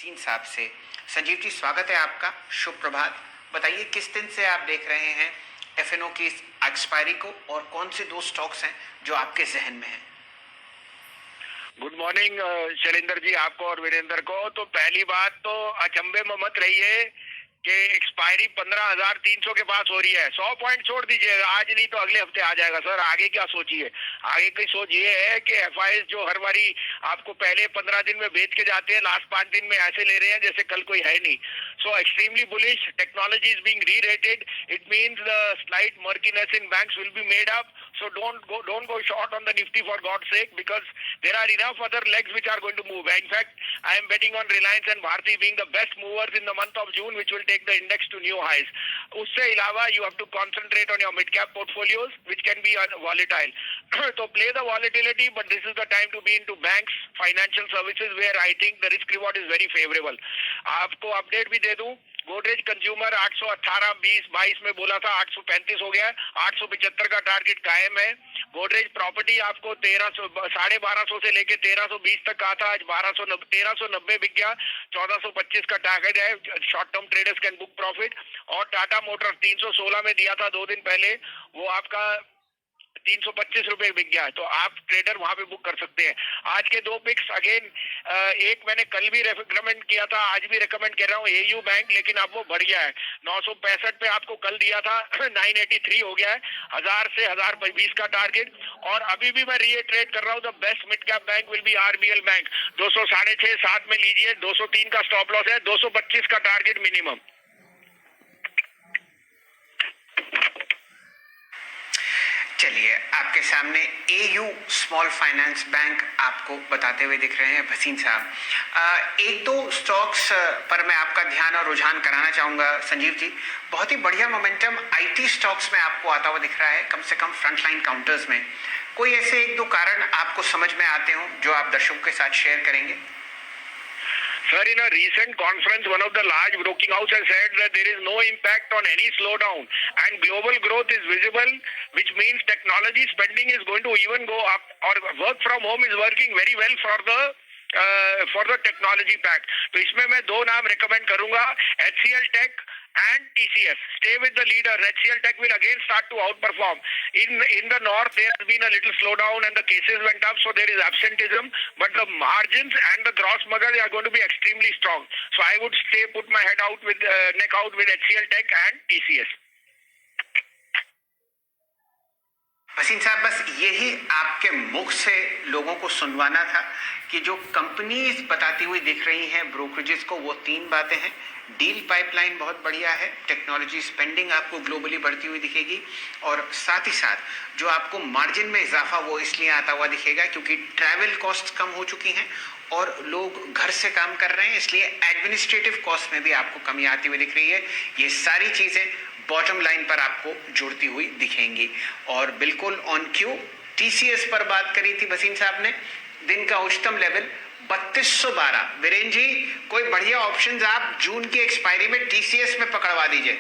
Scene साहब से। संजीव जी, स्वागत है आपका, शुभ प्रभात। बताइए किस दिन से आप देख रहे हैं एफएनओ की एक्सपायरी को और कौन से दो स्टॉक्स हैं जो आपके जहन में हैं? गुड मॉर्निंग शैलेंद्र जी, आपको और वीरेंद्र को। तो पहली बात तो अचंभे में मत रहिए कि एक्सपायरी 15,300 के पास हो रही है। 100 पॉइंट छोड़ दीजिए, आज नहीं तो अगले हफ्ते आ जाएगा सर। आगे क्या सोचिए? आगे की सोच ये है कि एफआईएस जो हर बारी आपको पहले 15 दिन में बेच के जाते हैं, लास्ट 5 दिन में ऐसे ले रहे हैं जैसे कल कोई है नहीं। So extremely bullish, technology is being re-rated, it means the slight murkiness in banks will be made up. So don't go short on the Nifty for God's sake, because there are enough other legs which are going to move. In fact, I am betting on Reliance and Bharti being the best movers in the month of June, which will take the index to new highs. उससे अलावा you have to concentrate on your mid cap portfolios, which can be volatile. So play the volatility, but this is the time to be into banks, financial services, where I think the risk reward is very favorable. आपको update भी दे दूं, Godrej consumer 818, 20, 22 में बोला था, 835 हो गया है, 875 का टारगेट कायम है। गोदरेज प्रॉपर्टी आपको 1250 से लेके 1320 तक कहा था, आज 1390 बिक गया, 1425 का टारगेट है। Short term traders can book profit. और टाटा मोटर 316 में दिया था 2 दिन पहले, वो आपका 325 रुपए बिक गया है, तो आप ट्रेडर वहां पे बुक कर सकते हैं। आज के दो पिक्स अगेन, एक मैंने कल भी रेकमेंड किया था, आज भी रेकमेंड कर रहा हूँ, एयू बैंक, लेकिन अब वो बढ़ गया है। 965 पे आपको कल दिया था, 983 हो गया है। 1000 से 1020 का टारगेट। और अभी भी मैं रीइटरेट कर रहा हूँ, the best mid cap bank will be RBL bank. 206.5-7 में लीजिए, 203 का स्टॉप लॉस है, 225 का टारगेट मिनिमम। चलिए, आपके सामने एयू स्मॉल फाइनेंस बैंक आपको बताते हुए दिख रहे हैं भसीन साहब। एक दो स्टॉक्स पर मैं आपका ध्यान और रुझान कराना चाहूंगा संजीव जी। बहुत ही बढ़िया मोमेंटम आईटी स्टॉक्स में आपको आता हुआ दिख रहा है, कम से कम फ्रंटलाइन काउंटर्स में। कोई ऐसे एक दो कारण आपको समझ में आते हो जो आप दर्शकों के साथ शेयर करेंगे? Sir, in a recent conference, one of the large broking houses has said that there is no impact on any slowdown and global growth is visible, which means technology spending is going to even go up, or work from home is working very well for the technology pack. तो इसमें मैं दो नाम recommend करूंगा, HCL Tech and TCS. Stay with the leader. HCL Tech will again start to outperform. In the north, there has been a little slowdown and the cases went up, so there is absenteeism, but the margins and the gross margin are going to be extremely strong. So I would put my head out with neck out with HCL Tech and TCS. Bhasin साहब, बस यही आपके मुख से लोगों को सुनवाना था कि जो कंपनीज बताती हुई दिख रही हैं ब्रोकरेजेस को, वो 3 बातें हैं। डील पाइपलाइन बहुत बढ़िया है, टेक्नोलॉजी स्पेंडिंग आपको ग्लोबली बढ़ती हुई दिखेगी, और साथ ही साथ जो आपको मार्जिन में इजाफा वो इसलिए आता हुआ दिखेगा क्योंकि ट्रैवल कॉस्ट कम हो चुकी हैं और लोग घर से काम कर रहे हैं, इसलिए एडमिनिस्ट्रेटिव कॉस्ट में भी आपको कमी आती हुई दिख रही है। ये सारी चीज़ें बॉटम लाइन पर आपको जुड़ती हुई दिखेंगी। और बिल्कुल ऑन क्यू टीसीएस पर बात करी थी भसीन साहब ने, दिन का उच्चतम लेवल 3212। वीरेंद्र जी, कोई बढ़िया ऑप्शंस आप जून की एक्सपायरी में टीसीएस में पकड़वा दीजिए।